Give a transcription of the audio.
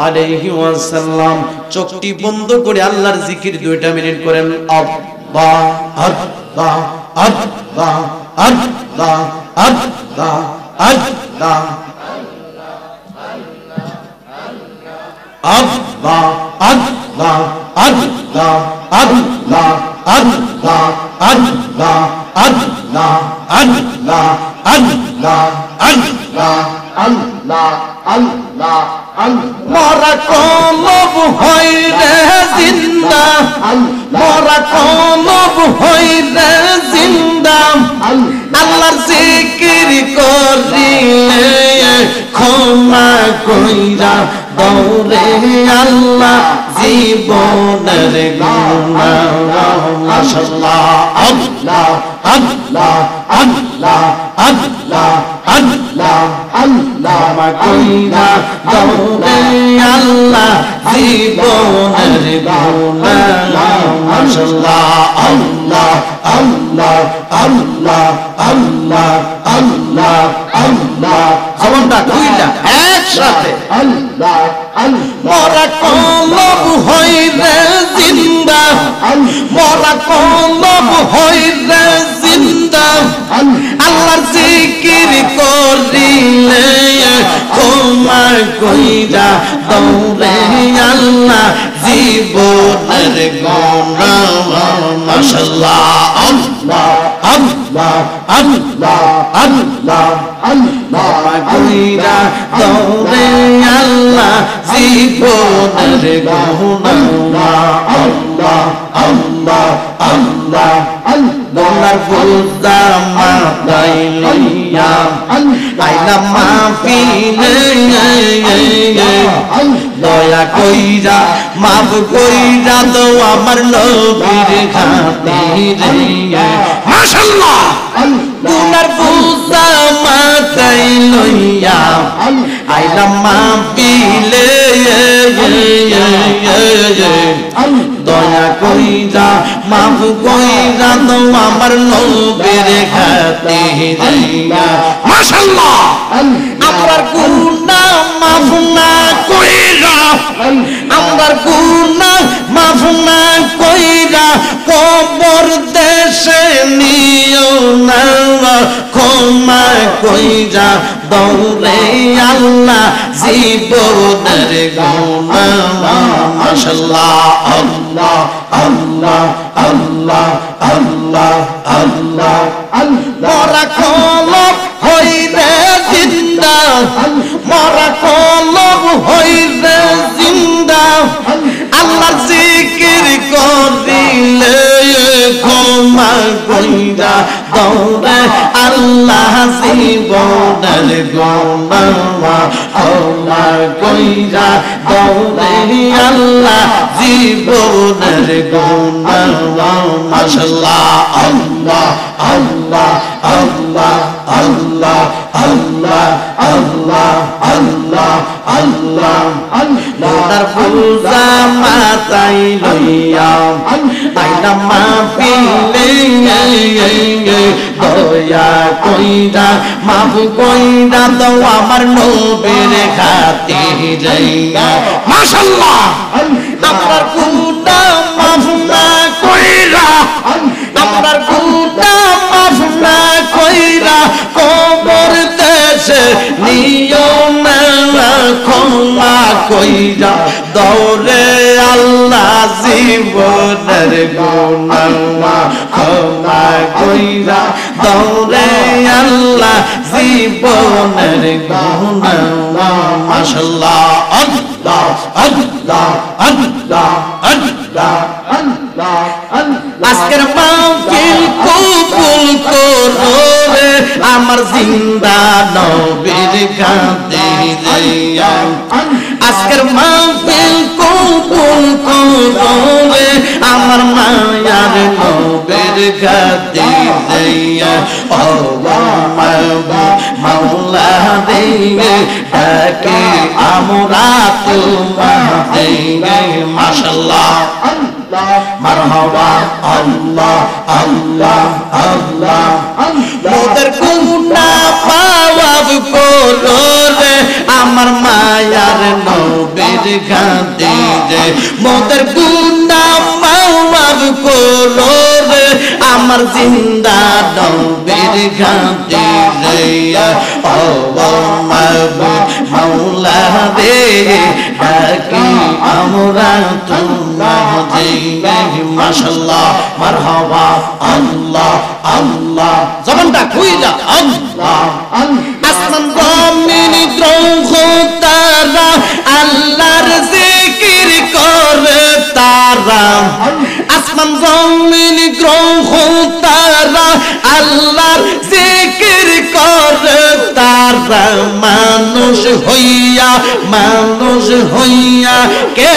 আলাইহি ওয়াসাল্লাম চোখটি বন্ধ করে আল্লাহর জিকির 2টা মিনিট করেন আল্লাহ আল্লাহ আল্লাহ আল্লাহ আল্লাহ আল্লাহ আল্লাহ আল্লাহ আল্লাহ আল্লাহ আল্লাহ আল্লাহ আল্লাহ আল্লাহ আল্লাহ আল্লাহ আল্লাহ আল্লাহ মোরা কলব হইরে জিন্দা মোরা কলব হইরে জিন্দা আল্লাহর জিকির করিলে ক্ষমা কইরা দৌরে আল্লাহ জীবনের গুনাহ মাশাআল্লাহ আল্লাহ আল্লাহ আল্লাহ আল্লাহ আল্লাহ আল্লাহ মা কইরা দৌরে আল্লাহ জীবনের গুনাহ মাশাআল্লাহ আল্লাহ আল্লাহ আল্লাহ আল্লাহ আল্লাহ আল্লাহ জবানটা কইলা একসাথে আল্লাহ মোরা কলব হইরে জিন্দা মোরা কলব হইরে জিন্দা আল্লাহর জিকির করিলে ক্ষমা কইরা দৌরে আল্লাহ জীবনের গুনাহ মাশাআল্লাহ আল্লাহ আল্লাহ আল্লাহ আল্লাহ আল্লাহ কইরা দৌরে আল্লাহ জীবনের গুনাহ আল্লাহ আল্লাহ আল্লাহ আল্লাহর বুঝা মাথায় লইয়া আইলাম মাহফিলে দয়া কইরা মাফ কইরা তো আমার নবীর খাতিরে মাশাআল্লাহ আল্লাহর বুঝা মাথায় লইয়া আইলাম মাহফিলে দয়া কইরা মাফ কইরা তো আমার নবীর খাতিরে মাশাআল্লাহ আমরার গুনাহ মাফ না কইরা আমরার গুনাহ মাফ না কইরা কবর দেশে নিও না ক্ষমা কইরা দৌরে আল্লাহ জীবনের গুনাহ মাশাআল্লাহ আল্লাহ আল্লাহ আল্লাহ আল্লাহ আল্লাহ মোরা কলব হইরে জিন্দা মোরা কলব হইরে জিন্দা আল্লাহর জিকির করিলে ক্ষমা কইরা দৌরে আল্লাহ জীবনের গুনাহ ক্ষমা কইরা দৌরে আল্লাহ জীবনের গুনাহ মাশাআল্লাহ আল্লাহ আল্লাহ আল্লাহ আল্লাহ আল্লাহ আল্লাহ আল্লাহ আল্লাহ মোনার পূজা মাথায় লইয়া আইলাম মাহফিলে দয়া কইরা মাফ কইরা তো আমার নবীর খাতিরে মাশাআল্লাহ আপনার গুনাহ মাফ না কইরা আপনার গুনাহ মাফ না কইরা কবর দেশে নিও না ক্ষমা কইরা দৌরে আল্লাহ জীবনের গুনাহ ক্ষমা কইরা দৌরে আল্লাহ জীবনের গুনাহ মাশাআল্লাহ আল্লাহ আল্লাহ আল্লাহ আল্লাহ আল্লাহ আজকের মাহফিল কবুল করো রে আমার জিন্দা নবীর খাতিরে আজকের মাহফিল কবুল করো রে আমার মায়ার নবীর খাতিরে ও মাওলা রে ডাকে আমরা তোমাকে মাশাআল্লাহ মারহাবা আল্লাহ আল্লাহ আল্লাহ মোদের গুনাহ মাফ করো রে আমার মায়ার খাতিরে মোদের গুনাহ মাফ করো রে আমার জিন্দা নবীর খাতিরে ও মাবুদ মাওলা রে ডাকি আমরা তোমাকে মাশাআল্লাহ মারহাবা আল্লাহ আল্লাহ জবানটা খুইলা আল্লাহ আসমান জমিন গ্রহ তারা আল্লাহর জিকির করে তারা আসমান জমিন গ্রহ তারা আল্লাহর জিকির করে তারা মানুষ হইয়া কে